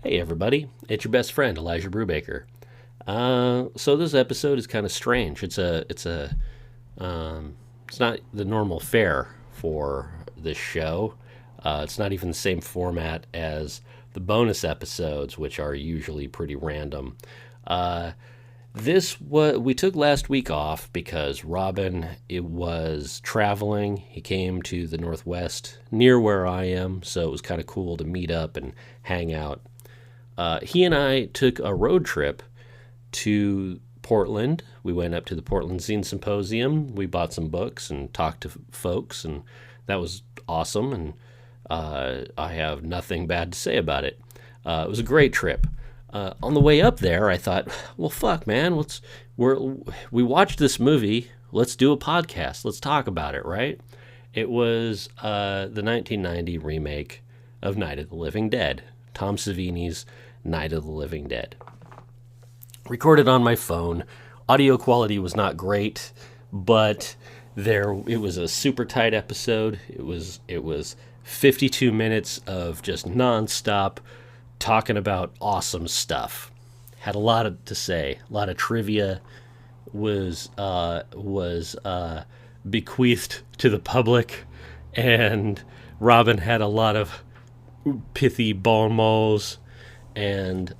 Hey everybody, it's your best friend Elijah Brubaker. So this episode is kind of strange. It's not the normal fare for this show. It's not even the same format as the bonus episodes, which are usually pretty random. Uh, this what we took last week off because Robin it was traveling. He came to the Northwest near where I am, so it was kind of cool to meet up and hang out. He and I took a road trip to Portland. We went up to the Portland Zine Symposium. We bought some books and talked to folks, and that was awesome. And I have nothing bad to say about it. It was a great trip. On the way up there, I thought, well, fuck, man, we watched this movie. Let's do a podcast. Let's talk about it, right? It was the 1990 remake of Night of the Living Dead, Tom Savini's Night of the Living Dead. Recorded on my phone. Audio quality was not great, but it was a super tight episode. It was 52 minutes of just nonstop talking about awesome stuff. Had a lot to say. A lot of trivia was bequeathed to the public, and Robin had a lot of pithy bon mots, and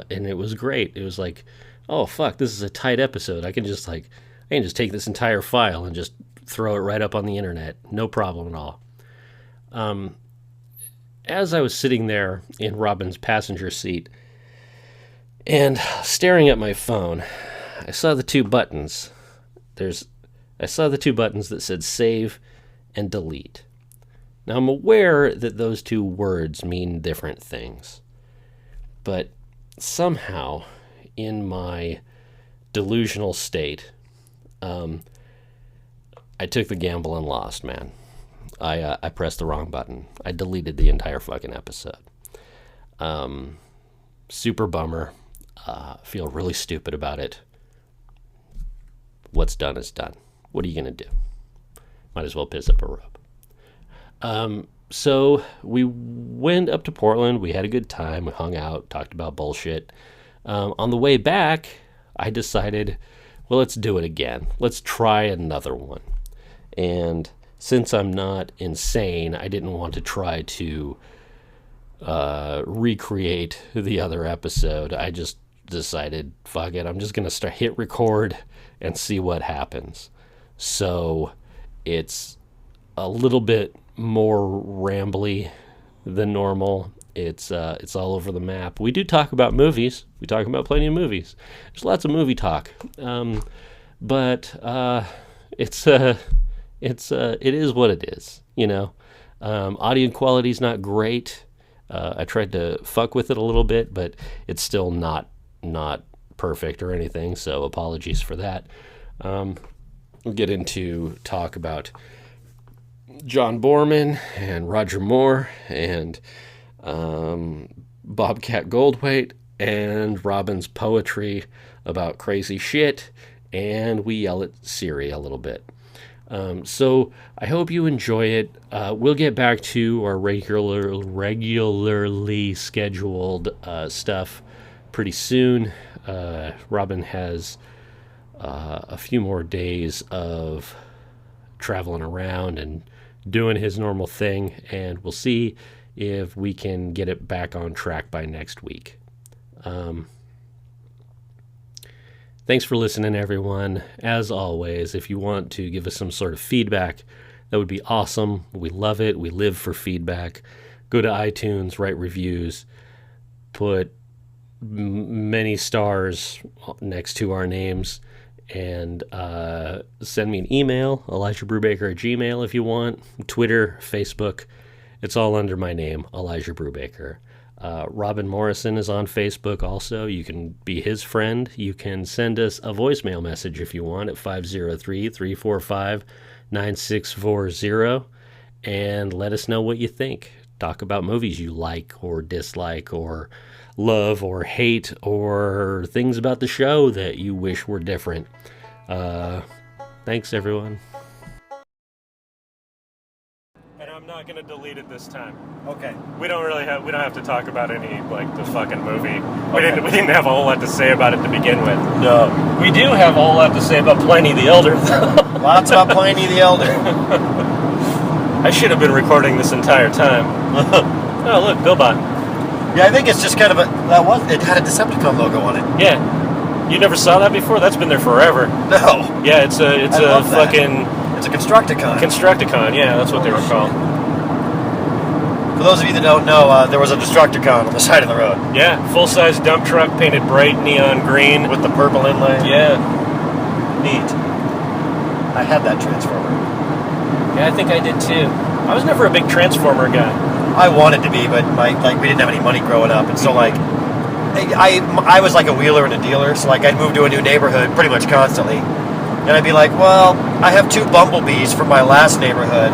it was great. It was like, oh fuck, this is a tight episode. I can just take this entire file and just throw it right up on the internet, no problem at all. As I was sitting there in Robin's passenger seat and staring at my phone, I saw the two buttons. I saw the two buttons that said save and delete. Now, I'm aware that those two words mean different things, but somehow, in my delusional state, I took the gamble and lost, man. I pressed the wrong button. I deleted the entire fucking episode. Super bummer. Feel really stupid about it. What's done is done. What are you going to do? Might as well piss up a rope. So we went up to Portland. We had a good time. We hung out, talked about bullshit. On the way back, I decided, well, let's do it again. Let's try another one. And since I'm not insane, I didn't want to try to recreate the other episode. I just decided, fuck it, I'm just going to hit record and see what happens. So it's a little bit more rambly than normal. It's all over the map. We do talk about movies. We talk about plenty of movies. There's lots of movie talk. But it is what it is, you know. Audio quality's not great. I tried to fuck with it a little bit, but it's still not perfect or anything, so apologies for that. We'll get into talk about John Borman and Roger Moore and Bobcat Goldthwait and Robin's poetry about crazy shit, and we yell at Siri a little bit. So I hope you enjoy it. We'll get back to our regularly scheduled stuff pretty soon. Robin has a few more days of traveling around and doing his normal thing, and we'll see if we can get it back on track by next week. Thanks for listening, everyone. As always, if you want to give us some sort of feedback, that would be awesome. We love it. We live for feedback. Go to iTunes, write reviews, put many stars next to our names, and send me an email, ElijahBrubaker@gmail.com if you want. Twitter, Facebook, it's all under my name, Elijah Brubaker. Robin Morrison is on Facebook also. You can be his friend. You can send us a voicemail message if you want at 503-345-9640 and let us know what you think. Talk about movies you like or dislike or love or hate or things about the show that you wish were different. Thanks, everyone. And I'm not not going to delete it this time. Okay. We don't have to talk about any, like, the fucking movie. We didn't have a whole lot to say about it to begin with. No. We do have a whole lot to say about Pliny the Elder, though. Lots about Pliny the Elder. I should have been recording this entire time. Oh, look, Billbot. Yeah, I think it's just kind of it had a Decepticon logo on it. Yeah. You never saw that before? That's been there forever. No. Yeah, it's a fucking... It's a Constructicon. Constructicon, yeah, that's what they were called. For those of you that don't know, there was a Destructicon on the side of the road. Yeah, full-size dump truck painted bright neon green. With the purple inlay. Yeah. Neat. I had that Transformer. Yeah, I think I did too. I was never a big Transformer guy. I wanted to be, but we didn't have any money growing up, and so I was like a wheeler and a dealer, so like I'd move to a new neighborhood pretty much constantly. And I'd be like, well, I have 2 Bumblebees from my last neighborhood.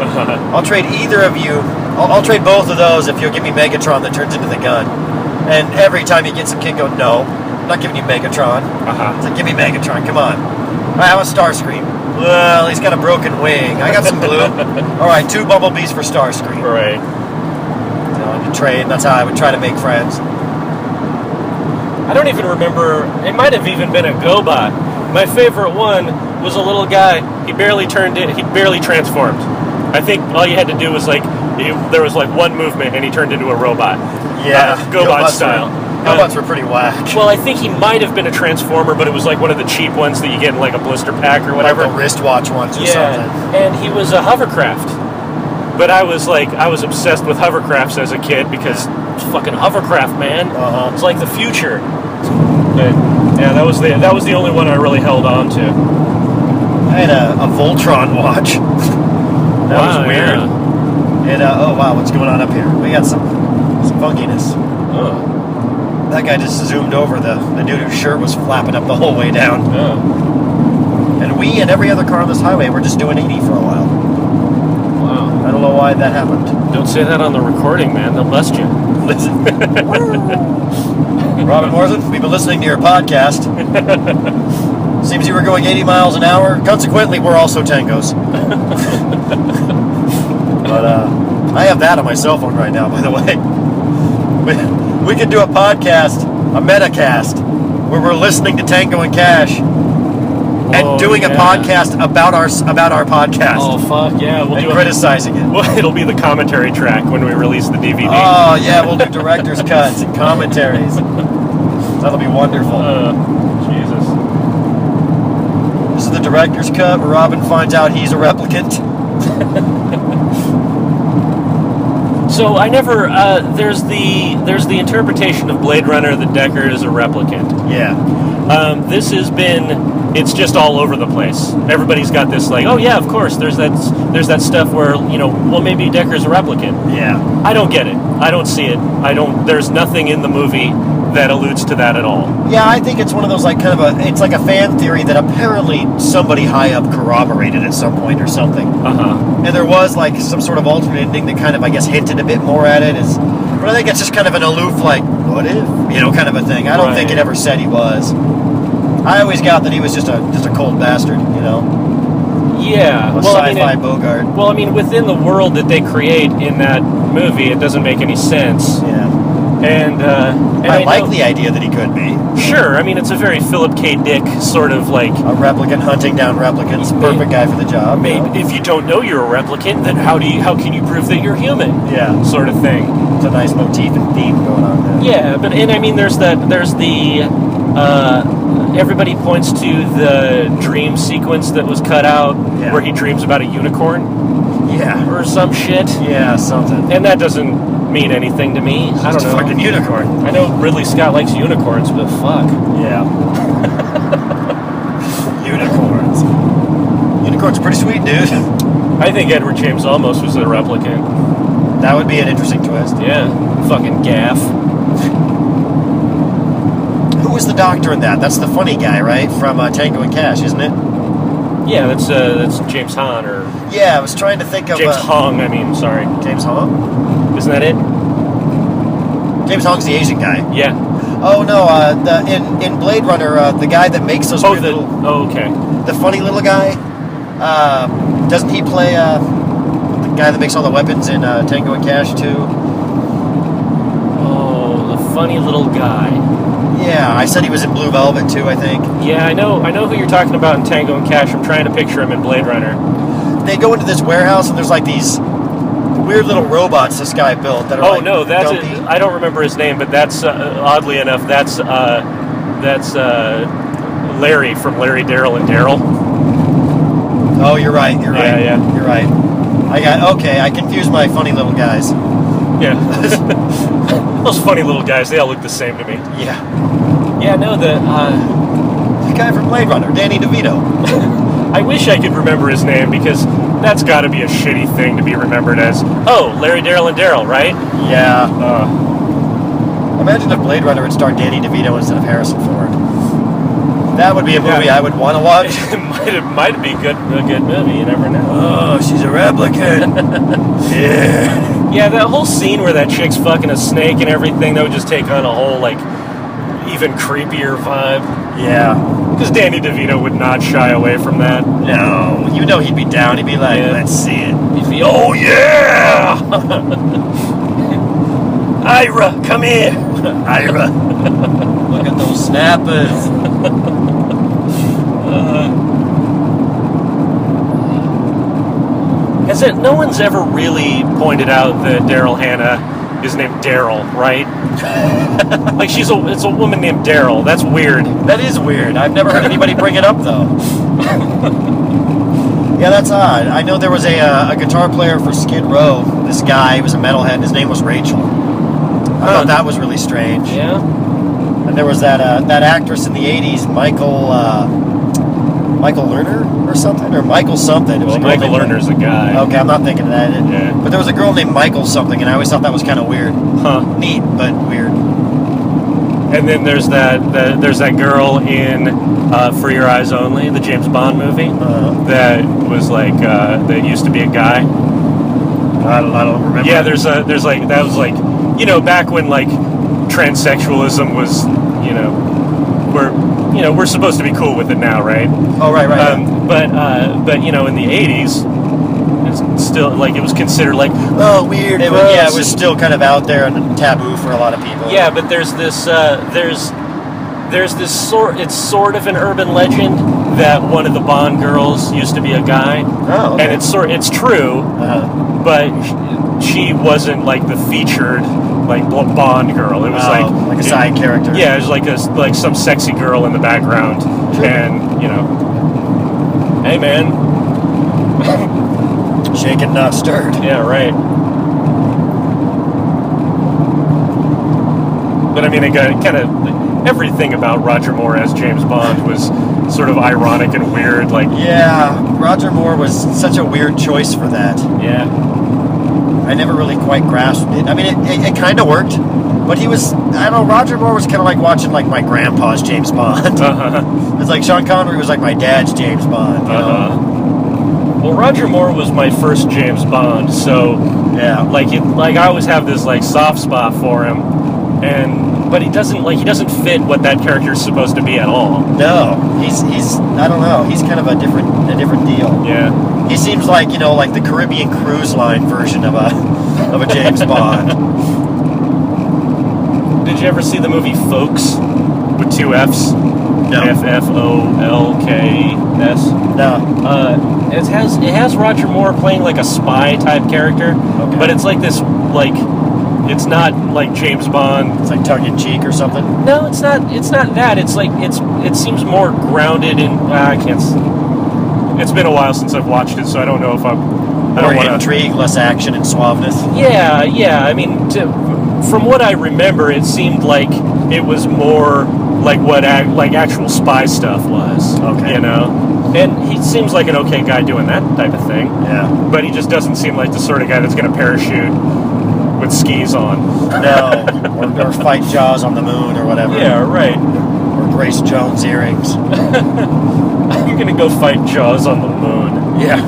I'll trade either of you. I'll trade both of those if you'll give me Megatron that turns into the gun. And every time you get some kid go, no, I'm not giving you Megatron. It's like, give me Megatron, come on. I have a Starscream. Well, he's got a broken wing. I got some blue. All right, 2 Bumblebees for Starscream. Right. You know, and trade, and that's how I would try to make friends. I don't even remember. It might have even been a GoBot. My favorite one was a little guy. He barely transformed. I think all you had to do was there was like one movement and he turned into a robot. Yeah, GoBot style. GoBots were pretty whack. Well, I think he might have been a Transformer, but it was like one of the cheap ones that you get in like a blister pack or whatever. Like the wristwatch ones or something. And he was a hovercraft. But I was obsessed with hovercrafts as a kid because it's fucking hovercraft, man. It's like the future. But yeah, that was the only one I really held on to. I had a Voltron watch. That was weird. Yeah. And oh wow, what's going on up here? We got some funkiness. Oh. That guy just zoomed over the dude whose shirt was flapping up the whole way down. Oh. And we and every other car on this highway were just doing 80 for a while. Wow. I don't know why that happened. Don't say that on the recording, man. They'll bust you. Listen. Robin Morrison, we've been listening to your podcast. Seems you were going 80 miles an hour. Consequently, we're also tangos. But I have that on my cell phone right now, by the way. We could do a podcast, a metacast, where we're listening to Tango and Cash and doing a podcast about our podcast. Oh fuck yeah! We'll do criticizing it. Well, it'll be the commentary track when we release the DVD. Oh yeah, we'll do director's cuts and commentaries. That'll be wonderful. Jesus. This is the director's cut where Robin finds out he's a replicant. So I never. There's the interpretation of Blade Runner that Deckard is a replicant. Yeah. This has been. It's just all over the place. Everybody's got this like, oh yeah, of course. There's that stuff where well maybe Deckard's a replicant. Yeah. I don't get it. I don't see it. There's nothing in the movie that alludes to that at all. Yeah, I think it's one of those it's like a fan theory that apparently somebody high up corroborated at some point or something. And there was like some sort of alternate ending that kind of, I guess, hinted a bit more at it. But I think it's just kind of an aloof, like, what if? Kind of a thing. I don't think it ever said he was. I always got that he was just a cold bastard, Yeah. A sci-fi Bogart. Well, I mean, within the world that they create in that movie, it doesn't make any sense. Yeah. And I like the idea that he could be. Sure, I mean, it's a very Philip K. Dick sort of like... A replicant hunting down replicants. Perfect guy for the job. Maybe if you don't know you're a replicant, then how can you prove that you're human? Yeah. Sort of thing. It's a nice motif and theme going on there. Yeah, and I mean, there's the... everybody points to the dream sequence that was cut out where he dreams about a unicorn. Yeah. Or some shit. Yeah, something. And that doesn't mean anything to me. I don't know. It's a fucking unicorn. I know Ridley Scott likes unicorns, but fuck. Yeah. Unicorns. Unicorns are pretty sweet, dude. I think Edward James Olmos was a replicant. That would be an interesting twist. Yeah. Fucking gaff. Who was the doctor in that? That's the funny guy, right? From Tango and Cash, isn't it? Yeah, that's James Hahn, or... Yeah, I was trying to think of... James Hong, I mean, sorry. James Hong? Isn't that it? James Hong's the Asian guy. Yeah. Oh, no, in Blade Runner, the guy that makes those okay. The funny little guy, doesn't he play, the guy that makes all the weapons in Tango and Cash 2. Oh, the funny little guy. Yeah, I said he was in Blue Velvet too, I think. Yeah, I know who you're talking about in Tango and Cash. I'm trying to picture him in Blade Runner. They go into this warehouse and there's like these weird little robots this guy built that are Oh like no, that's dumpy. I don't remember his name, but that's oddly enough, that's Larry from Larry, Daryl, and Daryl. Oh, you're right. Yeah. You're right. I confused my funny little guys. Yeah. Those funny little guys, they all look the same to me. Yeah. Yeah, no, the guy from Blade Runner, Danny DeVito. I wish I could remember his name, because that's got to be a shitty thing to be remembered as. Oh, Larry, Daryl, and Daryl, right? Yeah. Imagine if Blade Runner had starred Danny DeVito instead of Harrison Ford. That would be a movie I would want to watch. It might be a good movie. You never know. Oh, she's a replicant. Yeah. Yeah, that whole scene where that chick's fucking a snake and everything, that would just take on a whole, like, even creepier vibe. Yeah. Because Danny DeVito would not shy away from that. No. You know he'd be down. He'd be like, let's see it. He'd be, oh, yeah! Ira, come here. Ira. Look at those snappers. No one's ever really pointed out that Daryl Hannah is named Daryl, right? Like it's a woman named Daryl. That's weird. That is weird. I've never heard anybody bring it up though. Yeah, that's odd. I know there was a guitar player for Skid Row. This guy, he was a metalhead. His name was Rachel. I thought that was really strange. Yeah. And there was that actress in the '80s, Michael Lerner or something, or Michael something. Well, Michael Lerner's a guy. Okay, I'm not thinking of that. Yeah. But there was a girl named Michael something, and I always thought that was kind of weird. Huh. Neat, but weird. And then there's that girl in For Your Eyes Only, the James Bond movie, that was like that used to be a guy. I don't remember. Yeah, that was back when like transsexualism was, we're supposed to be cool with it now, right? Oh, right. But in the 80s, it's still like it was considered like, oh, weird. It was still kind of out there and taboo for a lot of people. Yeah, but there's this it's sort of an urban legend that one of the Bond girls used to be a guy. Oh, okay. And it's true, but she wasn't like the featured like Bond girl. It was like a side character. Yeah, it was like some sexy girl in the background, and hey man, shaken not stirred. Yeah, right. But I mean, it got kind of everything about Roger Moore as James Bond was sort of ironic and weird. Like, yeah, Roger Moore was such a weird choice for that. Yeah. I never really quite grasped it. I mean, it kind of worked, but Roger Moore was kind of like watching like my grandpa's James Bond. It's like Sean Connery was like my dad's James Bond. You know? Well, Roger Moore was my first James Bond, so yeah, like I always have this like soft spot for him, but he doesn't fit what that character is supposed to be at all. No, he's I don't know. He's kind of a different deal. Yeah. He seems like like the Caribbean Cruise Line version of a James Bond. Did you ever see the movie Folks with 2 F's? No. Folks. No. It has Roger Moore playing like a spy type character, but it's like this like it's not like James Bond. It's like tongue in cheek or something. No, it's not. It's not that. It's like it seems more grounded in. I can't. It's been a while since I've watched it, so I don't know if I'm. I don't want intrigue, less action and suaveness. Yeah. I mean, from what I remember, it seemed like it was more like what actual spy stuff was. Okay. And he seems like an okay guy doing that type of thing. Yeah. But he just doesn't seem like the sort of guy that's going to parachute with skis on. No. or fight Jaws on the moon or whatever. Yeah, right. Or Grace Jones earrings. You're going to go fight Jaws on the moon. Yeah.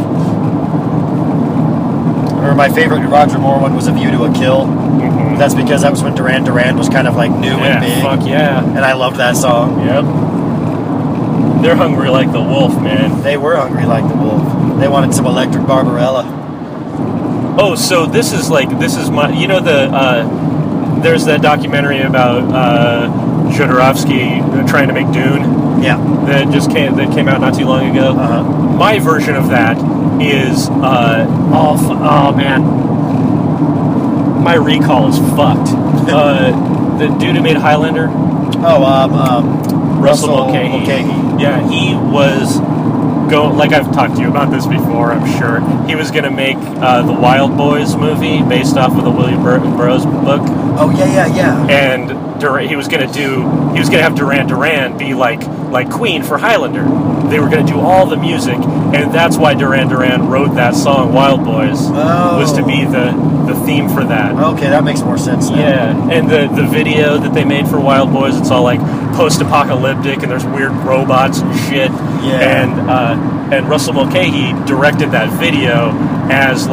Or my favorite Roger Moore one was A View to a Kill. Mm-hmm. That's because that was when Duran Duran was kind of like new and big. Fuck yeah. And I loved that song. Yep. They're hungry like the wolf, man. They were hungry like the wolf. They wanted some electric Barbarella. Oh, so this is my, there's that documentary about Jodorowsky trying to make Dune. Yeah. That came out not too long ago. Uh-huh. My version of that is oh man, my recall is fucked. The dude who made Highlander. Russell Mulcahy. Yeah, he was like I've talked to you about this before, I'm sure. He was going to make the Wild Boys movie based off of the William Burroughs book. Oh yeah. And he was going to have Duran Duran be like Queen for Highlander. They were going to do all the music, and that's why Duran Duran wrote that song Wild Boys, was to be the theme for that. Okay, that makes more sense now. Yeah, and the video that they made for Wild Boys, it's all like post-apocalyptic, and there's weird robots and shit. Yeah. And Russell Mulcahy directed that video as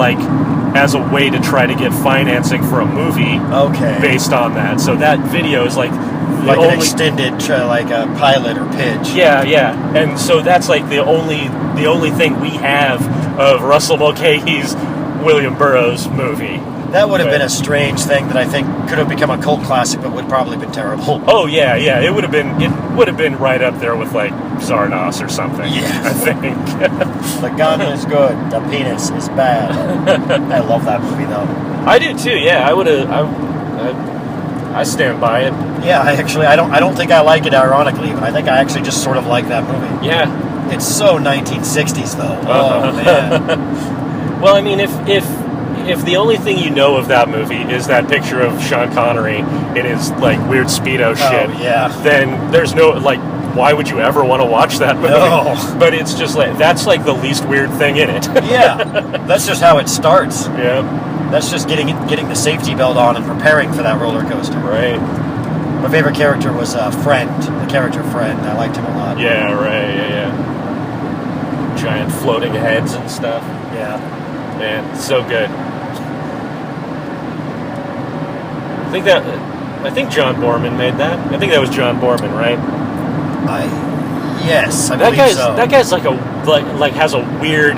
a way to try to get financing for a movie. Okay. Based on that. So that video is like an extended like a pilot or pitch. Yeah. And so that's like the only thing we have of Russell Mulcahy's William Burroughs movie. That would have been a strange thing that I think could have become a cult classic, but would probably have been terrible. Oh yeah. It would have been right up there with like Zardos or something. Yeah. I think. The gun is good, the penis is bad. I love that movie though. I do too. Yeah, I stand by it. Yeah, I don't think I like it ironically, but I think I actually just sort of like that movie. Yeah. It's so 1960s though. Oh man. Well, I mean, if the only thing you know of that movie is that picture of Sean Connery in his like weird Speedo shit, then there's no like, why would you ever want to watch that movie? No. But it's just like that's like the least weird thing in it. Yeah, that's just how it starts. Yeah, that's just getting the safety belt on and preparing for that roller coaster. Right. My favorite character was Friend, the character Friend. I liked him a lot. Yeah, right. Yeah. Giant floating heads and stuff. Yeah. Man, so good. I think John Borman made that. I think that was John Borman, right? Yes, I believe so. That guy's like has a weird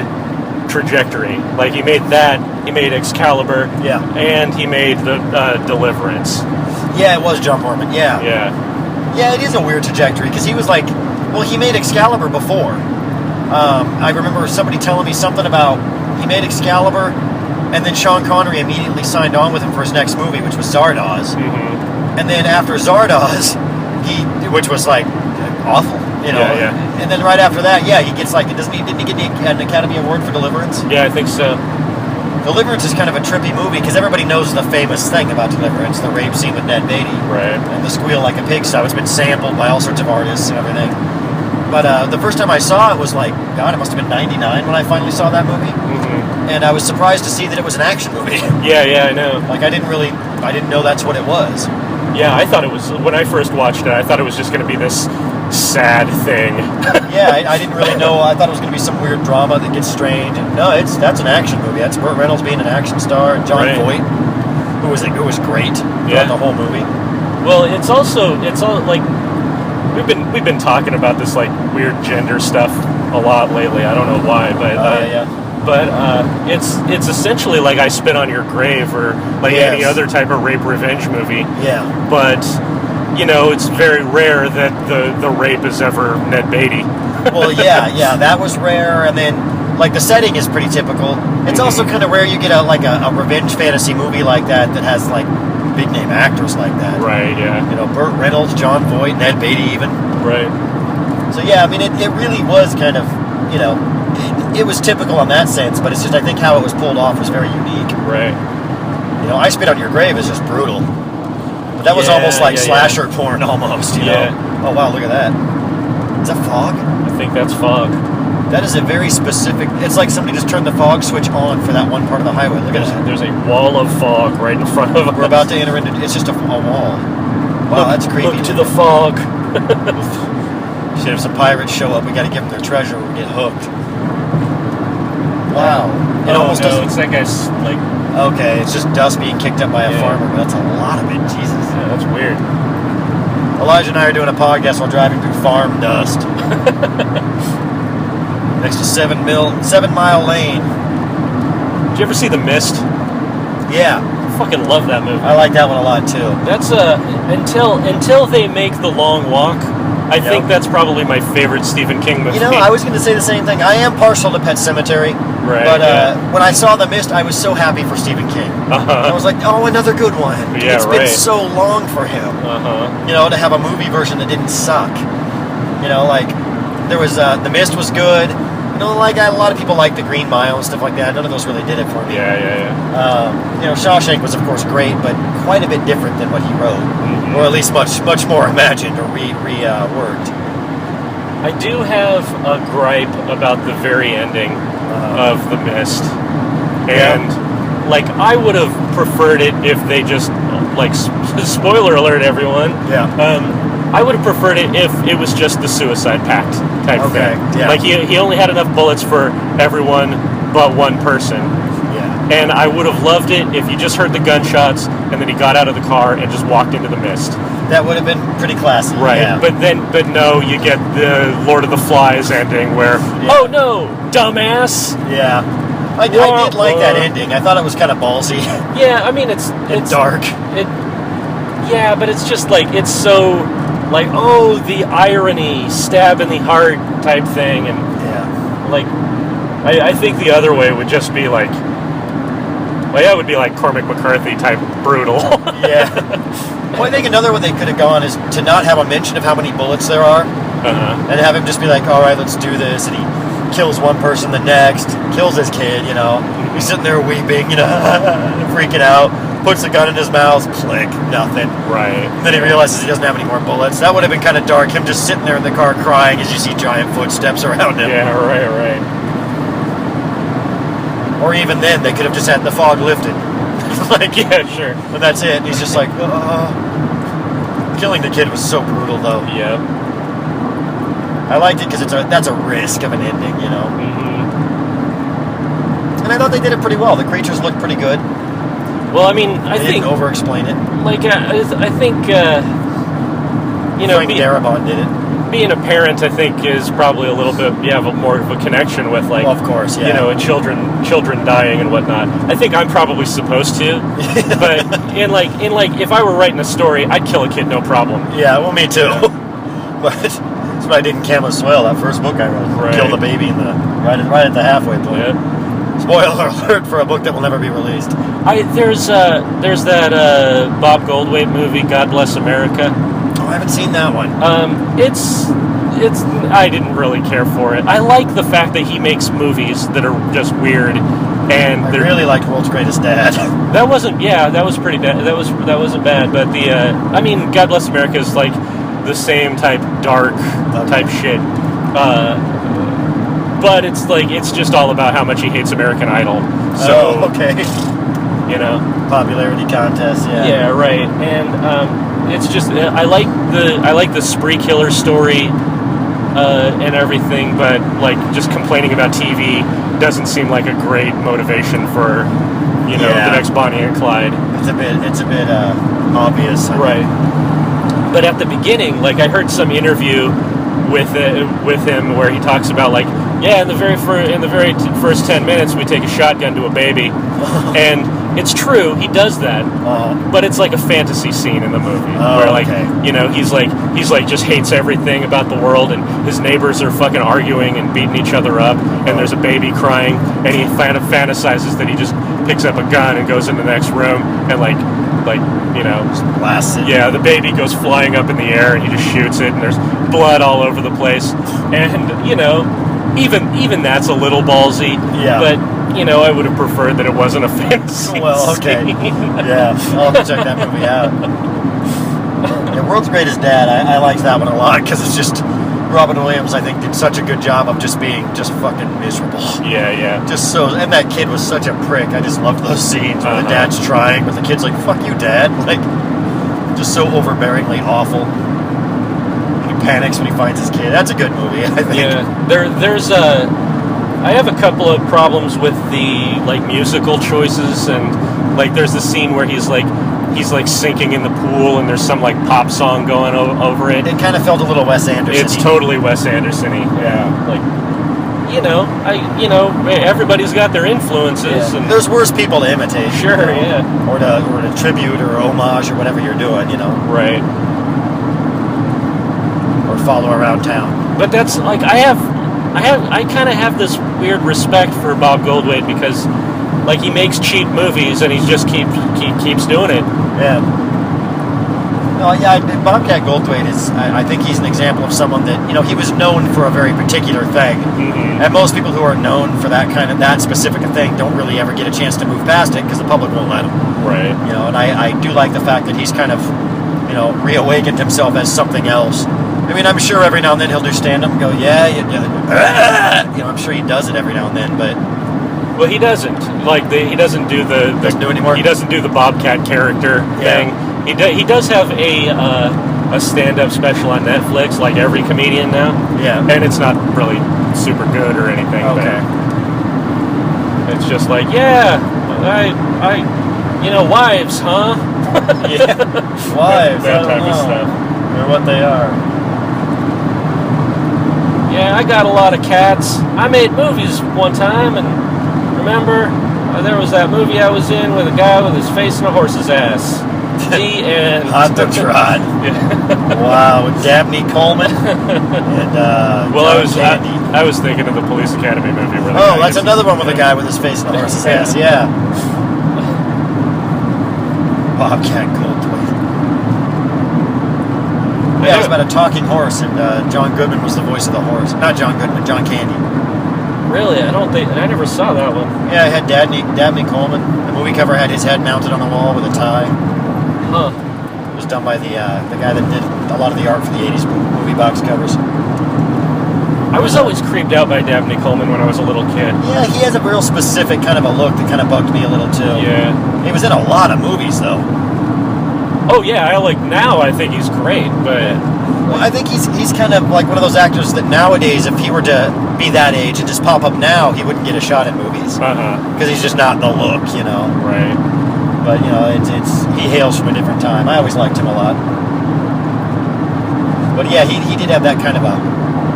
trajectory. Like he made Excalibur. Yeah. And he made the Deliverance. Yeah, it was John Borman. Yeah. Yeah. Yeah, it is a weird trajectory because he was like, well, he made Excalibur before. I remember somebody telling me something about he made Excalibur. And then Sean Connery immediately signed on with him for his next movie, which was Zardoz. Mm-hmm. And then after Zardoz, which was like awful, you know. Yeah. And then right after that, he gets like, didn't he get an Academy Award for Deliverance? Yeah, I think so. Deliverance is kind of a trippy movie because everybody knows the famous thing about Deliverance, the rape scene with Ned Beatty. Right. And the squeal like a pig stuff. It's been sampled by all sorts of artists and everything. But the first time I saw it was like, God, it must have been 99 when I finally saw that movie. Mm-hmm. And I was surprised to see that it was an action movie. Yeah, I know. Like, I didn't know that's what it was. Yeah, I thought it was, when I first watched it, I thought it was just going to be this sad thing. Yeah, I didn't really know. I thought it was going to be some weird drama that gets strange. And no, that's an action movie. That's Burt Reynolds being an action star, and John Voight, who was great throughout the whole movie. Well, it's all like, we've been talking about this like weird gender stuff a lot lately. I don't know why, but But it's essentially like I Spit on Your Grave or like any other type of rape revenge movie. Yeah. But it's very rare that the rape is ever Ned Beatty. Well, yeah, that was rare, and then like the setting is pretty typical. It's also kind of rare you get a revenge fantasy movie like that has like big name actors like that. Right. Yeah. Burt Reynolds, John Voight, Ned Beatty, even. Right. So yeah, I mean, it really was kind of it was typical in that sense, but it's just I think how it was pulled off was very unique. Right. I Spit on Your Grave is just brutal. But that was almost like slasher porn almost, you know? Oh wow, look at that. Is that fog? I think that's fog. That is a very specific, it's like somebody just turned the fog switch on for that one part of the highway. Look at that. There's a wall of fog right in front of us. We're about to enter into, it's just a wall. Wow, that's creepy. Look to the fog. Shit, if some pirates show up, we gotta give them their treasure or we get hooked. Wow. It almost doesn't. It's that guy's like. Okay, it's just dust being kicked up by a farmer, but that's a lot of it. Jesus. Yeah, that's weird. Elijah and I are doing a podcast while driving through farm dust. Next to 7 Mile Lane. Did you ever see The Mist? Yeah. I fucking love that movie. I like that one a lot too. That's until they make The Long Walk. I think that's probably my favorite Stephen King movie. You know, I was going to say the same thing. I am partial to Pet Sematary. Right. But when I saw The Mist, I was so happy for Stephen King. I was like, oh, another good one. Yeah, it's been so long for him. You know, to have a movie version that didn't suck. You know, like, there was, The Mist was good. You know, like, a lot of people like The Green Mile and stuff like that. None of those really did it for me. Yeah. You know, Shawshank was, of course, great, but quite a bit different than what he wrote. Or at least much more imagined or reworked. I do have a gripe about the very ending of The Mist. And, like, I would have preferred it if they just, like, spoiler alert, everyone. I would have preferred it if it was just the suicide pact type thing. Yeah. Like, he only had enough bullets for everyone but one person. And I would have loved it if you just heard the gunshots and then he got out of the car and just walked into the mist. That would have been pretty classy. Right. Yeah. But no, you get the Lord of the Flies ending where, oh no, dumbass. Yeah. I did like that ending. I thought it was kind of ballsy. Yeah, I mean, it's dark. Yeah, but it's just like, it's so, like, oh, the irony, stab in the heart type thing. And, like, I think the other way would just be like, well, that would be like Cormac McCarthy type brutal. Well, I think another one they could have gone is to not have a mention of how many bullets there are, and have him just be like, all right, let's do this, and he kills one person, the next, kills his kid, you know, he's sitting there weeping, you know, freaking out, puts the gun in his mouth, click, nothing. Right. And then he realizes he doesn't have any more bullets. That would have been kind of dark, him just sitting there in the car crying as you see giant footsteps around him. Yeah, right. Or even then, they could have just had the fog lifted. Like, yeah, sure. And that's it. And he's just like, Killing the kid was so brutal, though. Yeah. I liked it because that's a risk of an ending, you know. And I thought they did it pretty well. The creatures looked pretty good. Well, I mean, I They think didn't over-explain it. like I think you know, Frank Darabont did it. Being a parent, I think, is probably a little bit, you have more of a connection with, like, Well, of course, yeah. you know, children dying and whatnot. I think I'm probably supposed to, but in like, if I were writing a story, I'd kill a kid, no problem. Yeah, well, me too. But that's what I did in Camel Swale, that first book I wrote. Right. Kill the baby right at the halfway point. Yeah. Spoiler alert for a book that will never be released. There's that Bob Goldthwait movie, God Bless America. Oh, I haven't seen that one. It's I didn't really care for it. I like the fact that he makes movies that are just weird, and I really liked World's Greatest Dad. That was pretty bad. That wasn't bad, but I mean, God Bless America is like the same type dark type shit. But it's like, it's just all about how much he hates American Idol. So okay. You know, popularity contest. Yeah. Yeah, right. And it's just, I like the spree killer story and everything, but like just complaining about TV doesn't seem like a great motivation for, you know, the next Bonnie and Clyde. It's a bit obvious. Right. But at the beginning, like, I heard some interview with him where he talks about, like, in the very first 10 minutes we take a shotgun to a baby, and it's true, he does that, but it's like a fantasy scene in the movie where, like, you know, he's like just hates everything about the world, and his neighbors are fucking arguing and beating each other up, and there's a baby crying, and he fantasizes that he just picks up a gun and goes in the next room and like you know, just blasts it. Yeah, the baby goes flying up in the air and he just shoots it, and there's blood all over the place, and you know, even that's a little ballsy. Yeah. But you know, I would have preferred that it wasn't a fantasy. Well, okay. Yeah, I'll have to check that movie out. Yeah, World's Greatest Dad, I liked that one a lot because it's just Robin Williams, I think, did such a good job of just being just fucking miserable. Yeah. Just so, and that kid was such a prick. I just loved those scenes where the dad's trying, but the kid's like, "Fuck you, Dad!" Like, just so overbearingly awful. He panics when he finds his kid. That's a good movie, I think. Yeah, I have a couple of problems with the like musical choices, and like there's the scene where he's like sinking in the pool, and there's some like pop song going over it. It kind of felt a little Wes Anderson-y. It's totally Wes Anderson-y. Yeah. Like, everybody's got their influences. Yeah. And there's worse people to imitate. Sure, yeah. Or to tribute or homage or whatever you're doing, Right. Or follow around town. But that's like I kind of have this weird respect for Bob Goldthwait because, like, he makes cheap movies and he just keeps doing it. Yeah. No, yeah. Bobcat Goldthwait I think he's an example of someone that he was known for a very particular thing, and most people who are known for that specific thing don't really ever get a chance to move past it because the public won't let them. Right. And I do like the fact that he's kind of reawakened himself as something else. I mean, I'm sure every now and then he'll do stand-up and go, I'm sure he does it every now and then, but... Well, he doesn't. He doesn't do the... Doesn't do anymore? He doesn't do the Bobcat character thing. He does have a stand-up special on Netflix, like every comedian now. Yeah. And it's not really super good or anything. Okay. But it's just like, wives, huh? Yeah. Wives. That type of stuff. They're what they are. Yeah, I got a lot of cats. I made movies one time, and remember, there was that movie I was in with a guy with his face in a horse's ass. The end. Hot the Trot. Wow, with Dabney Coleman and I was thinking of the Police Academy movie. Where that's another one with a guy with his face in a horse's ass. Yeah. Bobcat Goldthwait. Yeah, it was about a talking horse, and John Goodman was the voice of the horse. Not John Goodman, John Candy. Really? I never saw that one. Yeah, it had Dabney Coleman. The movie cover had his head mounted on the wall with a tie. Huh. It was done by the guy that did a lot of the art for the 80s movie box covers. I was always creeped out by Dabney Coleman when I was a little kid. Yeah, he has a real specific kind of a look that kind of bugged me a little, too. Yeah. He was in a lot of movies, though. Oh yeah, now I think he's great, but well, I think he's kind of like one of those actors that nowadays, if he were to be that age and just pop up now, he wouldn't get a shot at movies because he's just not the look, Right. But he hails from a different time. I always liked him a lot. But yeah, he did have that kind of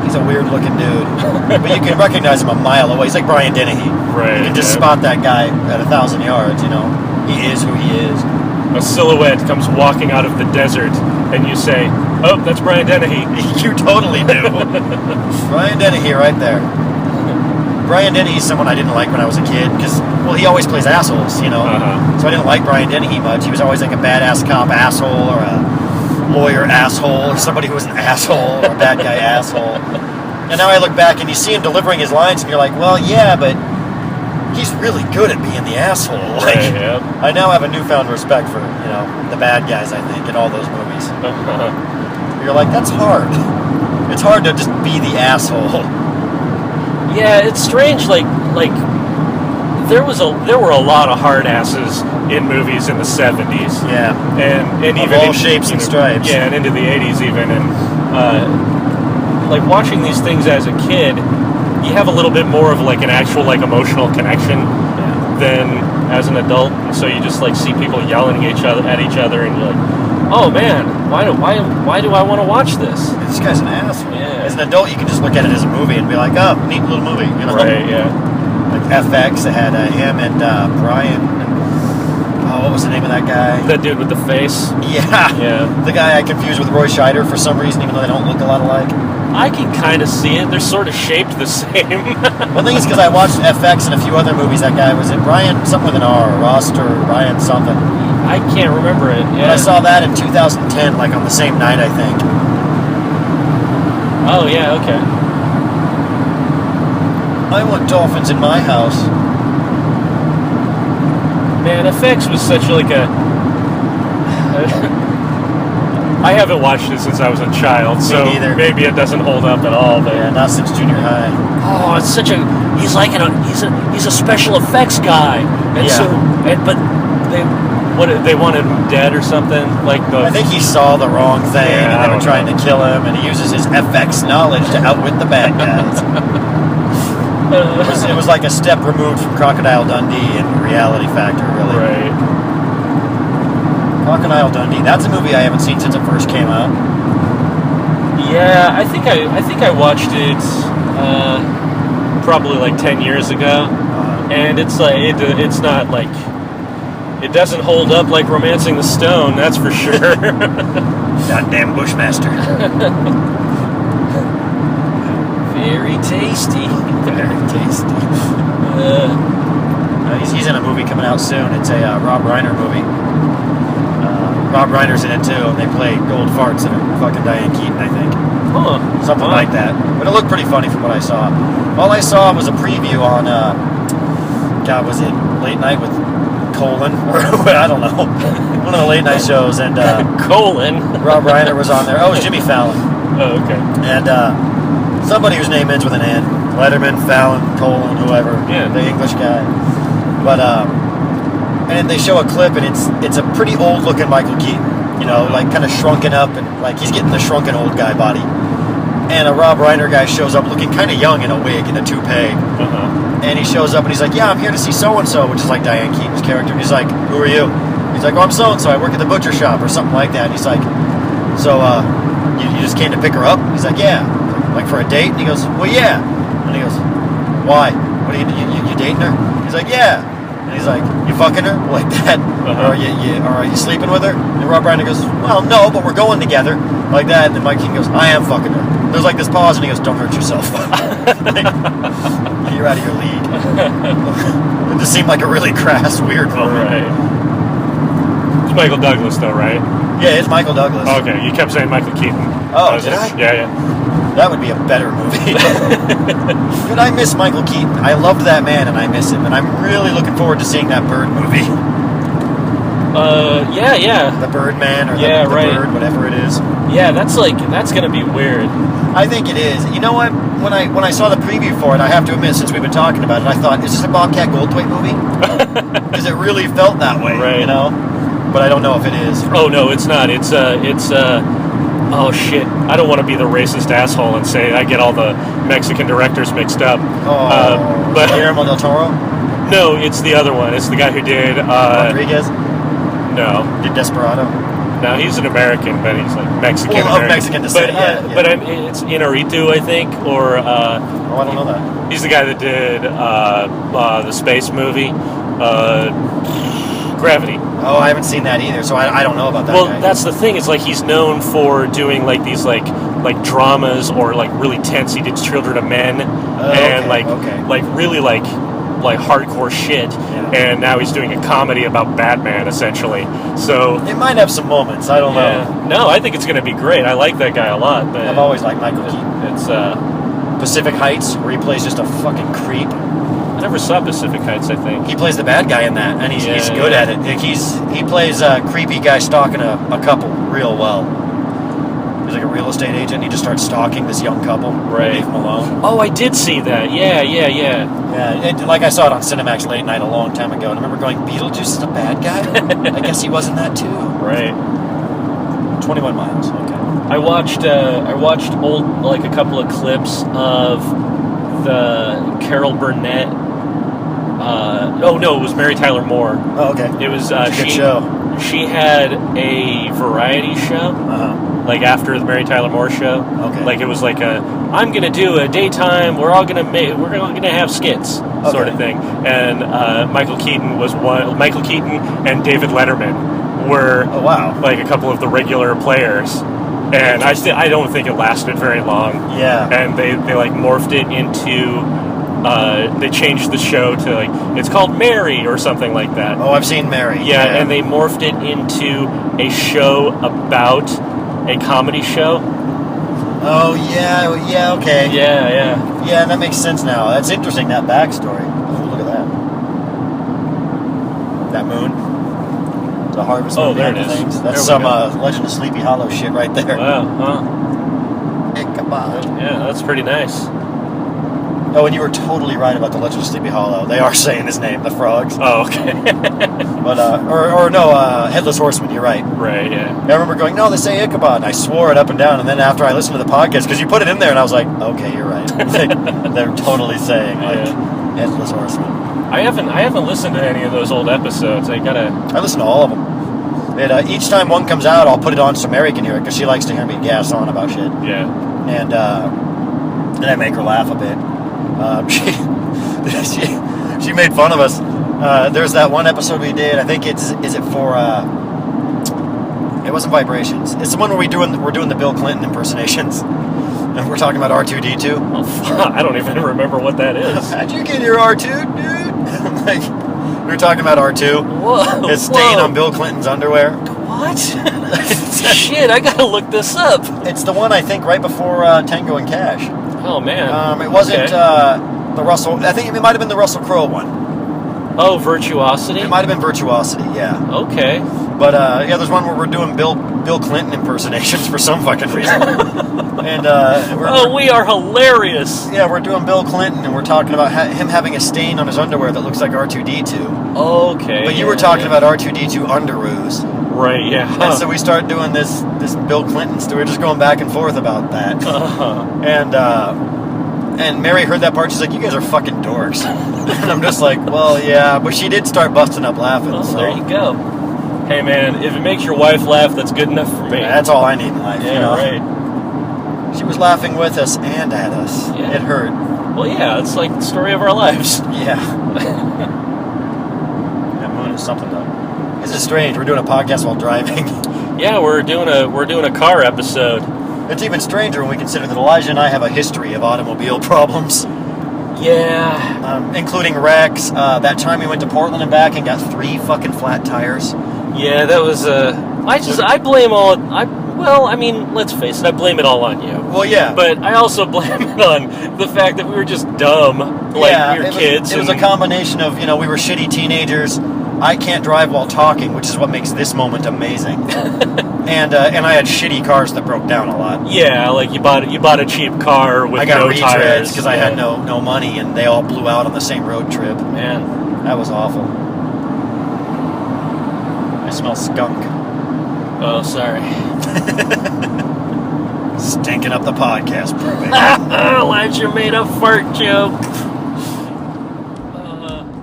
he's a weird looking dude, but you can recognize him a mile away. He's like Brian Dennehy. Right. You can just spot that guy at 1,000 yards. He is who he is. A silhouette comes walking out of the desert, and you say, "Oh, that's Brian Dennehy." You totally do. Brian Dennehy right there. Brian Dennehy is someone I didn't like when I was a kid because, he always plays assholes, So I didn't like Brian Dennehy much. He was always like a badass cop asshole or a lawyer asshole or somebody who was an asshole or a bad guy asshole. And now I look back and you see him delivering his lines and you're like, well, yeah, but he's really good at being the asshole. I now have a newfound respect for, the bad guys, I think, in all those movies. You're like, that's hard. It's hard to just be the asshole. Yeah, it's strange. Like there were a lot of hard asses in movies in the 70s. Yeah, and of even all shapes and stripes. Yeah, and into the 80s even. And watching these things as a kid, you have a little bit more of an actual emotional connection than as an adult. So you just see people yelling at each other, and you're like, oh man, why do I want to watch this? This guy's an asshole. Yeah. As an adult, you can just look at it as a movie and be like, oh, neat little movie, Right. Yeah. Like FX, it had him and Brian. What was the name of that guy? That dude with the face. Yeah. The guy I confused with Roy Scheider for some reason, even though they don't look a lot alike. I can kind of see it. They're sort of shaped the same. Well, the thing is, because I watched FX and a few other movies, that guy was in Brian, something with an R, Roster, Brian something. I can't remember it. Yeah. But I saw that in 2010, on the same night, I think. Oh, yeah, okay. I want dolphins in my house. Man, FX was such a... I haven't watched it since I was a child, so maybe it doesn't hold up at all. But yeah, not since junior high. Oh, it's such a... He's a special effects guy. And but they wanted him dead or something? I think he saw the wrong thing, and they were trying to kill him, and he uses his FX knowledge to outwit the bad guys. It was like a step removed from Crocodile Dundee in reality factor, really. Right. Crocodile Dundee. That's a movie I haven't seen since it first came out. Yeah, I think I watched it probably like 10 years ago, and it's like it's not like it doesn't hold up like Romancing the Stone, that's for sure. Goddamn Bushmaster. Very tasty. Very tasty. He's in a movie coming out soon. It's a Rob Reiner movie. Rob Reiner's in it too, and they play gold farts in it. Fucking Diane Keaton, I think. Huh. Something like that. But it looked pretty funny from what I saw. All I saw was a preview on, God, was it Late Night with Colin? Or I don't know. One of the late night shows, and Colin. Rob Reiner was on there. Oh, it was Jimmy Fallon. Oh, okay. And somebody whose name ends with an N. Letterman, Fallon, Colin, whoever. Yeah. The English guy. But, and they show a clip, and it's a pretty old-looking Michael Keaton. You know, like kind of shrunken up, and like he's getting the shrunken old guy body. And a Rob Reiner guy shows up looking kind of young in a wig and a toupee. And he shows up and he's like, yeah, I'm here to see so-and-so, which is like Diane Keaton's character. And he's like, who are you? He's like, oh, I'm so-and-so. I work at the butcher shop or something like that. And he's like, so you just came to pick her up? He's like, yeah. Like for a date? And he goes, well, yeah. And he goes, why? What are you dating her? He's like, yeah. And he's like, you fucking her? Like that? Or are you sleeping with her? And Rob Reiner goes, well, no, but we're going together. Like that. And then Mike Keaton goes, I am fucking her. There's like this pause, and he goes, don't hurt yourself. You're out of your league. It just seemed like a really crass, weird movie. Right. It's Michael Douglas, though, right? Yeah, it's Michael Douglas. Okay, you kept saying Michael Keaton. Oh, did I? Yeah. That would be a better movie. Dude, I miss Michael Keaton. I loved that man, and I miss him. And I'm really looking forward to seeing that Bird movie. Yeah. The Birdman or the right. Bird, whatever it is. Yeah, that's gonna be weird. I think it is. You know what? When I saw the preview for it, I have to admit, since we've been talking about it, I thought, is this a Bobcat Goldthwait movie? Because it really felt that way, right. You know? But I don't know if it is. Oh no, it's not. It's oh shit! I don't want to be the racist asshole and say I get all the Mexican directors mixed up. But Guillermo del Toro? No, it's the other one. It's the guy who did Rodriguez? No. Did Desperado? No, he's an American, but he's like Mexican. Well, of Mexican descent, yeah. But it's Inarritu, I think, or I don't know that. He's the guy that did the space movie, Gravity. Oh, I haven't seen that either, so I don't know about that. Well, guy. that's the thing. It's like he's known for doing like these like dramas or like really tense. He did Children of Men and like really like hardcore shit. Yeah. And now he's doing a comedy about Batman, essentially. So it might have some moments. I don't know. No, I think it's going to be great. I like that guy a lot. But I've always liked Michael Keaton. It's Pacific Heights, where he plays just a fucking creep. I never saw Pacific Heights, I think. He plays the bad guy in that, and he's good at it. Like he plays a creepy guy stalking a couple real well. He's like a real estate agent, and he just starts stalking this young couple. Right. Leave him alone. Oh, I did see that. Yeah. Yeah, like I saw it on Cinemax late night a long time ago, and I remember going, Beetlejuice is a bad guy? I guess he was in that too. Right. 21 Miles, okay. I watched old, like a couple of clips of the Carol Burnett. Oh no, it was Mary Tyler Moore. Oh, okay. It was good show. She had a variety show, like after the Mary Tyler Moore show. Okay. Like it was like I'm gonna do a daytime. We're gonna have skits sort of thing. And Michael Keaton was one. Michael Keaton and David Letterman were like a couple of the regular players. And I don't think it lasted very long. Yeah. And they like morphed it into. They changed the show to like it's called Mary or something like that. Oh, I've seen Mary. Yeah, and they morphed it into a show about a comedy show. Oh yeah, okay. Yeah. Yeah, that makes sense now. That's interesting. That backstory. Oh, look at that. That moon. The harvest moon. Oh, there it is. Things. That's some Legend of Sleepy Hollow shit right there. Wow. Huh. Ichabod. Yeah, that's pretty nice. Oh, and you were totally right about the Legend of Sleepy Hollow. They are saying his name, the frogs. Oh, okay. But Headless Horseman. You're right. Right. Yeah. I remember going, no, they say Ichabod, and I swore it up and down. And then after I listened to the podcast, because you put it in there, and I was like, okay, you're right. They're totally saying Headless Horseman. I haven't listened to any of those old episodes. I listen to all of them. And each time one comes out, I'll put it on so Mary can hear it, because she likes to hear me gas on about shit. Yeah. And I make her laugh a bit. She made fun of us. There's that one episode we did. I think is it for it wasn't Vibrations. It's the one where we're doing the Bill Clinton impersonations, and we're talking about R2D2. Oh, I don't even remember what that is. How'd you get your R2, dude? Like, we were talking about R2. Whoa! His stain on Bill Clinton's underwear. What? Shit! I gotta look this up. It's the one I think right before Tango and Cash. Oh man. It wasn't the Russell. I think it might have been the Russell Crowe one. Oh, Virtuosity? It might have been Virtuosity, yeah. Okay. But, yeah, there's one where we're doing Bill Clinton impersonations for some fucking reason. And, we are hilarious. Yeah, we're doing Bill Clinton, and we're talking about him having a stain on his underwear that looks like R2-D2. Okay. But you were talking about R2-D2 underoos. Right, yeah. And so we started doing this Bill Clinton story. We're just going back and forth about that. And Mary heard that part. She's like, "You guys are fucking dorks." And I'm just like, "Well, yeah." But she did start busting up laughing. Well, so. there you go. Hey, man, if it makes your wife laugh, that's good enough for me. That's all I need in life. Yeah, you know? right. She was laughing with us and at us. Yeah. It hurt. Well, yeah, it's like the story of our lives. Yeah. That moon is something, though. This is strange. We're doing a podcast while driving. Yeah, we're doing a car episode. It's even stranger when we consider that Elijah and I have a history of automobile problems. Yeah. Including wrecks. That time we went to Portland and back and got 3 fucking flat tires. Yeah, that was, I blame let's face it, I blame it all on you. Well, yeah. But I also blame it on the fact that we were just dumb, like we were kids. It was a combination of, we were shitty teenagers. I can't drive while talking, which is what makes this moment amazing. and I had shitty cars that broke down a lot. Yeah, like you bought a cheap car with I got no retreads tires because I had no money, and they all blew out on the same road trip. Man, that was awful. I smell skunk. Oh, sorry. Stinking up the podcast, Brubaker. Elijah made a fart joke.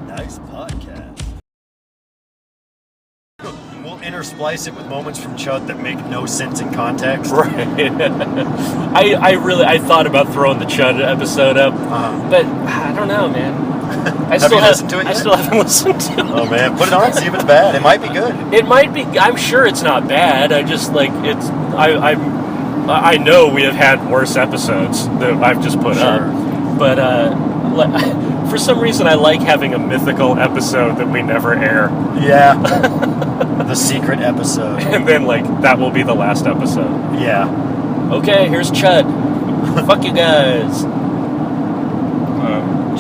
Nice podcast. We'll intersplice it with moments from Chud that make no sense in context. Right. I thought about throwing the Chud episode up, but I don't know, man. Have you listened to it yet? I still haven't listened to it. Oh man, put it on, see if it's bad. It might be good. It might be. I'm sure it's not bad. I just it's. I know we have had worse episodes that I've just put up, but for some reason I like having a mythical episode that we never air. Yeah. The secret episode. And then that will be the last episode. Yeah. Okay, here's Chud. Fuck you guys.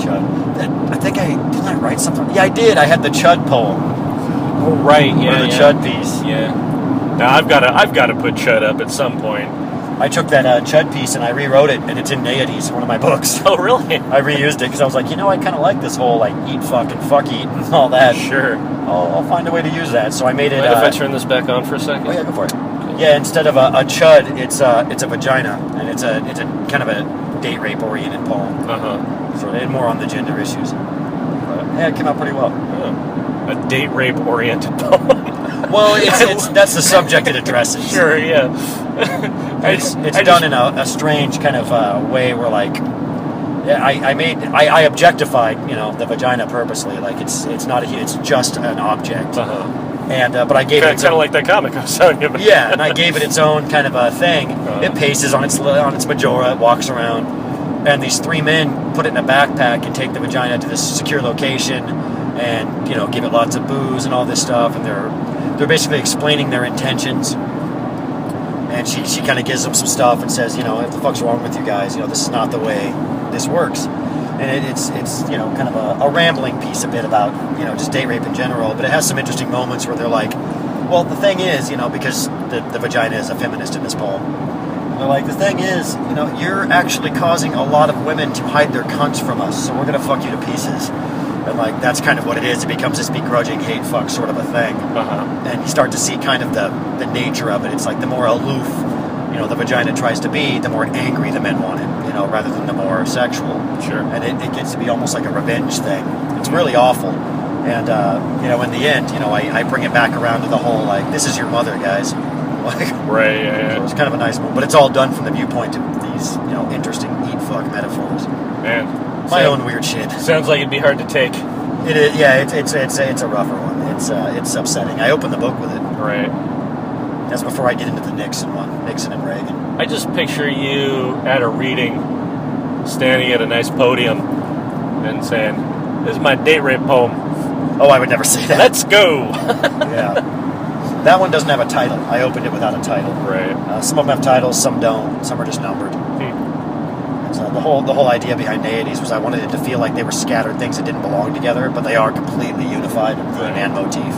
Chud. I think didn't I write something? Yeah, I did. I had the Chud poem. Oh right, yeah. Or the Chud piece. Yeah. Now I've got to put Chud up at some point. I took that Chud piece and I rewrote it, and it's in Neities, one of my books. Oh, really? I reused it because I was like, I kind of like this whole eat, fuck, and fuck eat and all that. Sure. I'll find a way to use that. So I made it. Mind if I turn this back on for a second? Oh yeah, go for it. Okay. Yeah, instead of a Chud, it's a vagina, and it's a kind of a date rape oriented poem. So and more on the gender issues. But yeah, it came out pretty well. Yeah. A date rape oriented poem. Well, that's the subject it addresses. Sure, yeah. It's done in a strange kind of way where I objectified the vagina purposely. It's not it's just an object. And but I gave it kind of like that comic I was telling you about. Yeah, and I gave it its own kind of a thing. It paces on its majora, it walks around, and these 3 men put it in a backpack and take the vagina to this secure location, and give it lots of booze and all this stuff, and they're basically explaining their intentions. And she kind of gives them some stuff and says, what the fuck's wrong with you guys? This is not the way this works. And it's kind of a rambling piece a bit about, just date rape in general. But it has some interesting moments where they're like, well, the thing is, because the vagina is a feminist in this poem. They're like, the thing is, you're actually causing a lot of women to hide their cunts from us. So we're going to fuck you to pieces. And that's kind of what it is. It becomes this begrudging hate fuck sort of a thing. And you start to see kind of the nature of it. It's the more aloof, the vagina tries to be, the more angry the men want it, rather than the more sexual. Sure. And it gets to be almost like a revenge thing. It's really awful. And, in the end, I bring it back around to the whole, this is your mother, guys. Right, yeah. So it's kind of a nice move. But it's all done from the viewpoint of these, interesting eat fuck metaphors. Man. my own weird shit. Sounds like it'd be hard to take. It is, yeah. It's a rougher one. It's upsetting. I opened the book with it. Right. That's before I get into the Nixon one, Nixon and Reagan. I just picture you at a reading, standing at a nice podium, and saying, "This is my date rape poem." Oh, I would never say that. Let's go. Yeah. That one doesn't have a title. I opened it without a title. Right. Some of them have titles, some don't. Some are just numbered. So the whole idea behind Naiades was I wanted it to feel like they were scattered things that didn't belong together, but they are completely unified in theme and motif.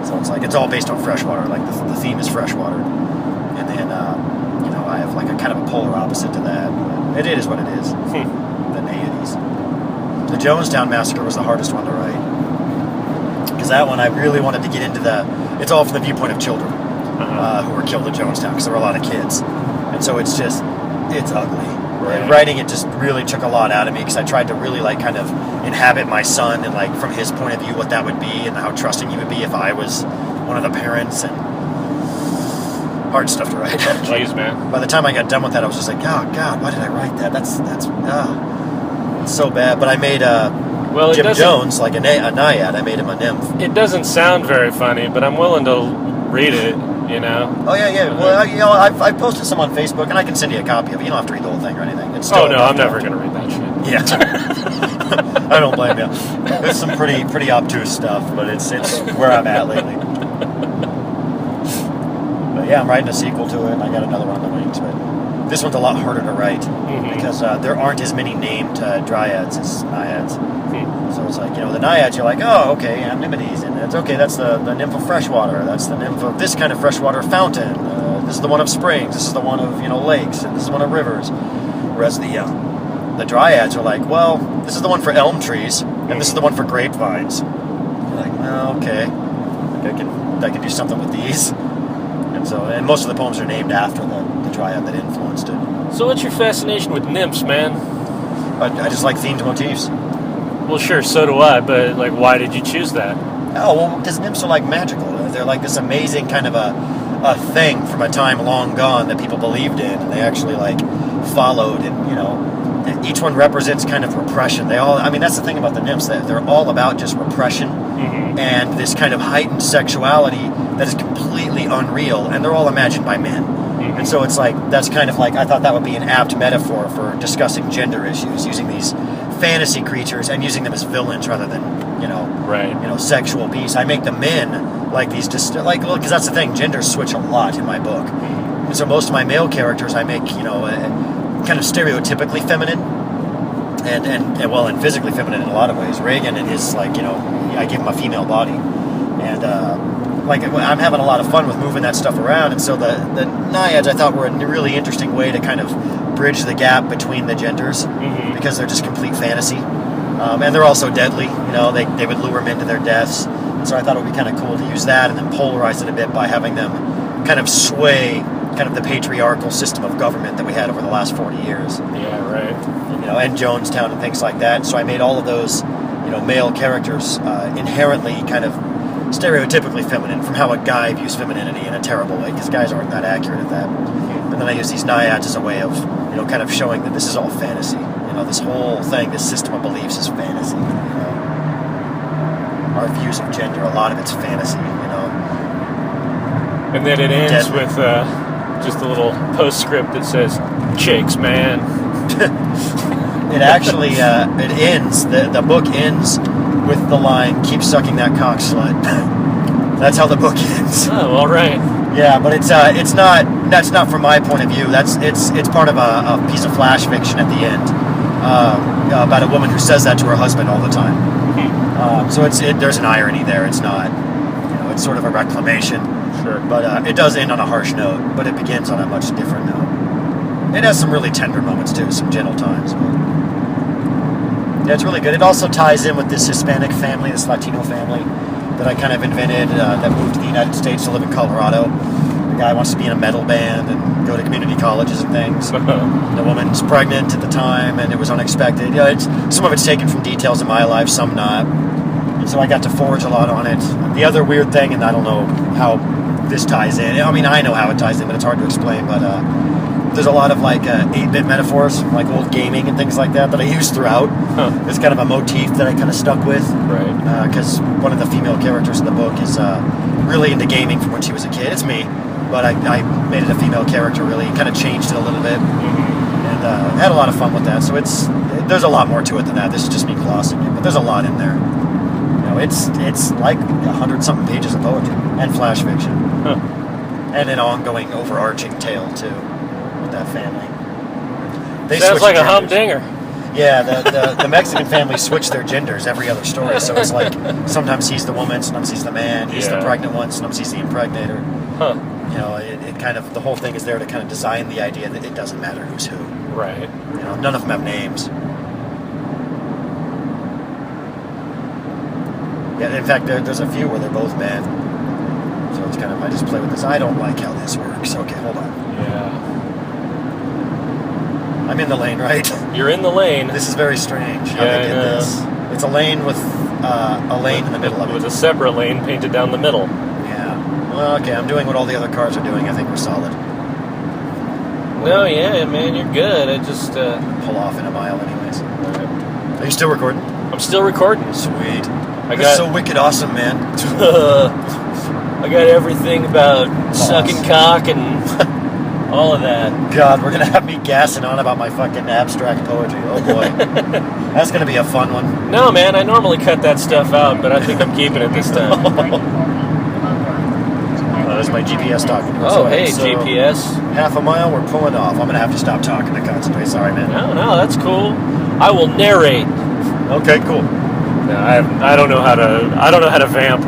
So it's like it's all based on freshwater. Like the theme is freshwater, and then I have like a kind of a polar opposite to that. But it is what it is. The Naiades. The Jonestown Massacre was the hardest one to write because that one I really wanted to get into it's all from the viewpoint of children who were killed at Jonestown because there were a lot of kids, and so it's ugly. Right. And writing it just really took a lot out of me because I tried to really like kind of inhabit my son and like from his point of view what that would be and how trusting he would be if I was one of the parents, and hard stuff to write. Jeez, man. By the time I got done with that, I was just like, oh God, why did I write that? That's it's so bad. But I made Jim Jones like a naiad. I made him a nymph. It doesn't sound very funny, but I'm willing to read it. You know. Oh yeah. Well, I've posted some on Facebook, and I can send you a copy of it. You don't have to read the whole thing or anything. It's still I'm never gonna read that shit. Yeah. I don't blame you. There's some pretty obtuse stuff, but it's where I'm at lately. But yeah, I'm writing a sequel to it, and I got another one on the wings. But this one's a lot harder to write because there aren't as many named dryads as naiads. So it's like, the naiads, you're like, oh, okay, Amnimides, and it's okay, that's the nymph of freshwater, that's the nymph of this kind of freshwater fountain, this is the one of springs, this is the one of, lakes, and this is one of rivers. Whereas the dryads are like, well, this is the one for elm trees, and this is the one for grapevines. You're like, well, okay, I can do something with these. And most of the poems are named after the dryad that influenced it. So what's your fascination with nymphs, man? I just like themed motifs. Well, sure, so do I, but, why did you choose that? Oh, well, because nymphs are, magical. They're like this amazing kind of a thing from a time long gone that people believed in, and they actually, followed, and, each one represents kind of repression. That's the thing about the nymphs, that they're all about just repression and this kind of heightened sexuality that is completely unreal, and they're all imagined by men. And so it's that's kind of I thought that would be an apt metaphor for discussing gender issues, using these fantasy creatures and using them as villains rather than sexual beasts. I make the men these because that's the thing, genders switch a lot in my book, and so most of my male characters I make kind of stereotypically feminine and physically feminine in a lot of ways. Reagan and his I give him a female body, and I'm having a lot of fun with moving that stuff around, and so the naiads I thought were a really interesting way to kind of bridge the gap between the genders because they're just complete fantasy, and they're also deadly. They would lure men to their deaths, and so I thought it would be kind of cool to use that and then polarize it a bit by having them kind of sway kind of the patriarchal system of government that we had over the last 40 years. Yeah, right. And Jonestown and things like that. So I made all of those male characters inherently kind of stereotypically feminine from how a guy views femininity in a terrible way, because guys aren't that accurate at that. And then I use these naiads as a way of kind of showing that this is all fantasy. This whole thing, this system of beliefs is fantasy. Our views of gender, a lot of it's fantasy. And then it ends with just a little postscript that says "Chicks, man." It actually it ends. The book ends with the line, "Keep sucking that cock, slut." That's how the book ends. Oh, all right. Yeah, but it's not. That's not from my point of view. It's part of a piece of flash fiction at the end about a woman who says that to her husband all the time. So there's an irony there. It's not. It's sort of a reclamation. Sure. But it does end on a harsh note. But it begins on a much different note. It has some really tender moments too, some gentle times. But yeah, it's really good. It also ties in with this Hispanic family, this Latino family that I kind of invented that moved to the United States to live in Colorado. The guy wants to be in a metal band and go to community colleges and things. The woman's pregnant at the time, and it was unexpected. Some of it's taken from details in my life, some not. And so I got to forge a lot on it. The other weird thing, and I don't know how this ties in. I know how it ties in, but it's hard to explain. But there's a lot of like 8-bit metaphors, like old gaming and things like that I use throughout. It's kind of a motif that I kind of stuck with. Right. Because one of the female characters in the book is really into gaming from when she was a kid. It's me, but I made it a female character, really kind of changed it a little bit. And had a lot of fun with that. So there's a lot more to it than that. This is just me glossing it, but there's a lot in there. It's like 100-something pages of poetry and flash fiction, and an ongoing overarching tale too with that family. They sounds like a genders. humdinger. Yeah, the Mexican family switch their genders every other story, so it's like sometimes he's the woman, sometimes he's the man, he's the pregnant one, sometimes he's the impregnator. It kind of, the whole thing is there to kind of design the idea that it doesn't matter who's who. Right. None of them have names. Yeah, in fact, there's a few where they're both men. So it's kind of, I just play with this. I don't like how this works. Okay, hold on. Yeah. I'm in the lane, right? You're in the lane. This is very strange how they did this. It's a lane with a lane in the middle of it. With a separate lane painted down the middle. Yeah. Well, okay, I'm doing what all the other cars are doing. I think we're solid. No, yeah, man, you're good. I just... pull off in a mile anyways. Are you still recording? I'm still recording. Sweet. That's so wicked awesome, man. I got everything about sucking cock and all of that. God, we're going to have me gassing on about my fucking abstract poetry. Oh, boy. That's going to be a fun one. No, man, I normally cut that stuff out, but I think I'm keeping it this time. There's my GPS talking to us. Oh, hey, so GPS. Half a mile, we're pulling off. I'm going to have to stop talking to concentrate. Sorry, man. No, that's cool. I will narrate. Okay, cool. No, I don't know how to vamp.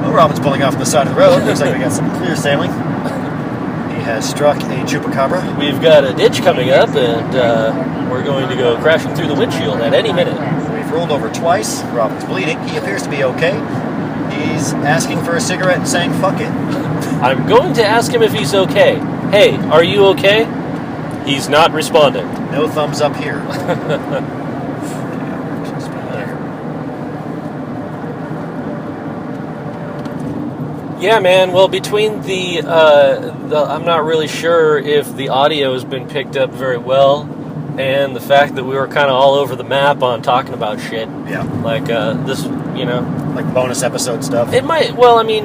Well, Robin's pulling off on the side of the road. Looks like we got some clear sailing. He has struck a chupacabra. We've got a ditch coming up, and we're going to go crashing through the windshield at any minute. We've rolled over twice. Robin's bleeding. He appears to be okay. He's asking for a cigarette and saying, fuck it. I'm going to ask him if he's okay. Hey, are you okay? He's not responding. No thumbs up here. Yeah, man. Well, between the I'm not really sure if the audio has been picked up very well, and the fact that we were kind of all over the map on talking about shit. Yeah. Like this, like bonus episode stuff. It might. Well, I mean,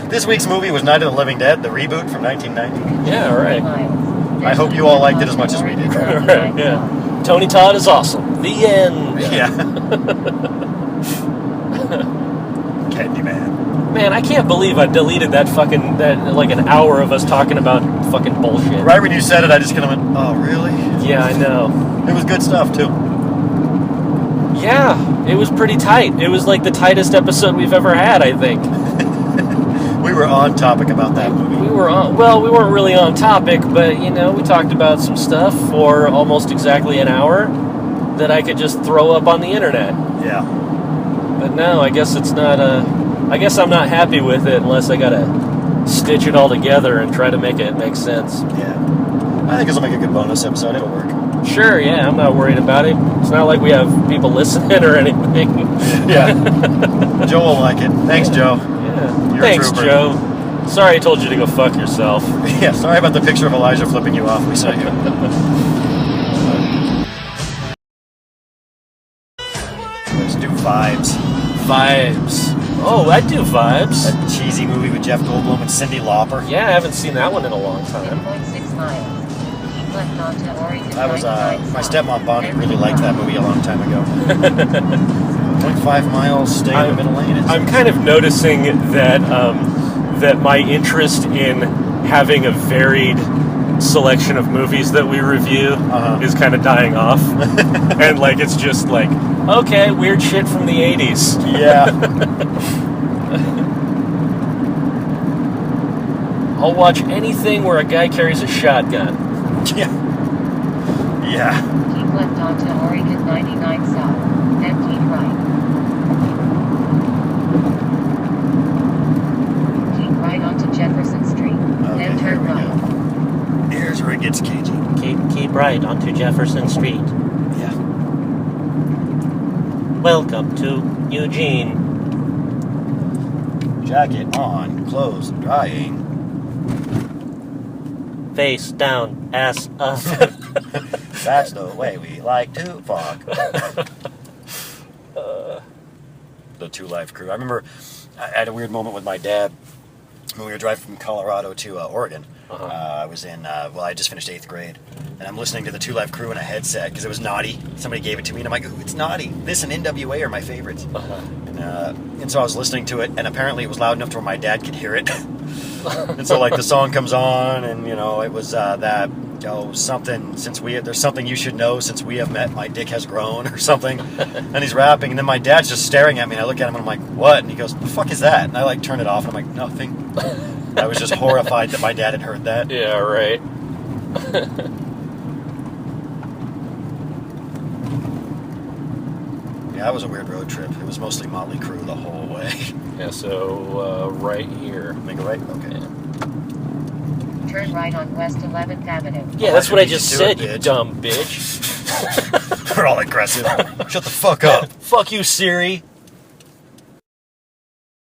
This week's movie was Night of the Living Dead, the reboot from 1990. Yeah, right. I hope you all liked it as much as we did. Right, yeah. Tony Todd is awesome. The end. Yeah. Candyman. Man, I can't believe I deleted that like an hour of us talking about fucking bullshit. Right when you said it, I just kind of went, oh, really? Yeah, I know. It was good stuff, too. Yeah, it was pretty tight. It was like the tightest episode we've ever had, I think. We were on topic about that movie. We weren't really on topic, but, we talked about some stuff for almost exactly an hour that I could just throw up on the internet. Yeah. But no, I guess it's not I guess I'm not happy with it unless I gotta stitch it all together and try to make it make sense. Yeah. I think this will make a good bonus episode. It'll work. Sure, yeah, I'm not worried about it. It's not like we have people listening or anything. Yeah. Joe will like it. Thanks, Joe. Yeah. You're Thanks, a trooper. Joe. Sorry I told you to go fuck yourself. Yeah, sorry about the picture of Elijah flipping you off we sent you. Let's do Vibes. Vibes. Oh, I do Vibes. That cheesy movie with Jeff Goldblum and Cyndi Lauper. Yeah, I haven't seen that one in a long time. 10.6 miles. Keep left onto Oregon. That was, my stepmom Bonnie really liked that movie a long time ago. 0.5 miles, stay in the middle lane. I'm kind of noticing that that my interest in having a varied selection of movies that we review is kind of dying off. And like it's just like, okay, weird shit from the 80s. Yeah. I'll watch anything where a guy carries a shotgun. Yeah. Yeah. Keep left onto Oregon 99 south, then keep right. Keep right onto Jefferson Street, then turn right. Here's where it gets cagey. Keep right onto Jefferson Street. Yeah. Welcome to Eugene. Jacket on, clothes drying. Face down, ass up. That's the way we like to fuck. The Two Live Crew. I remember I had a weird moment with my dad when we were driving from Colorado to Oregon. I was in, I just finished 8th grade, and I'm listening to the Two Live Crew in a headset because it was Naughty. Somebody gave it to me, and I'm like, ooh, it's Naughty. This and NWA are my favorites. And so I was listening to it, and apparently it was loud enough to where my dad could hear it. And so, like, the song comes on, and, you know, it was that, something, there's something you should know since we have met, my dick has grown, or something. And he's rapping, and then my dad's just staring at me, and I look at him, and I'm like, what? And he goes, the fuck is that? And I, like, turn it off, and I'm like, nothing. I was just horrified that my dad had heard that. Yeah, right. Yeah, that was a weird road trip. It was mostly Motley Crue the whole way. Yeah, so right here. Make a right? Okay. Yeah. Turn right on West 11th Avenue. Yeah, that's what I just Do said, it, you bitch. dumb bitch. We're all aggressive. Shut the fuck up. Fuck you, Siri.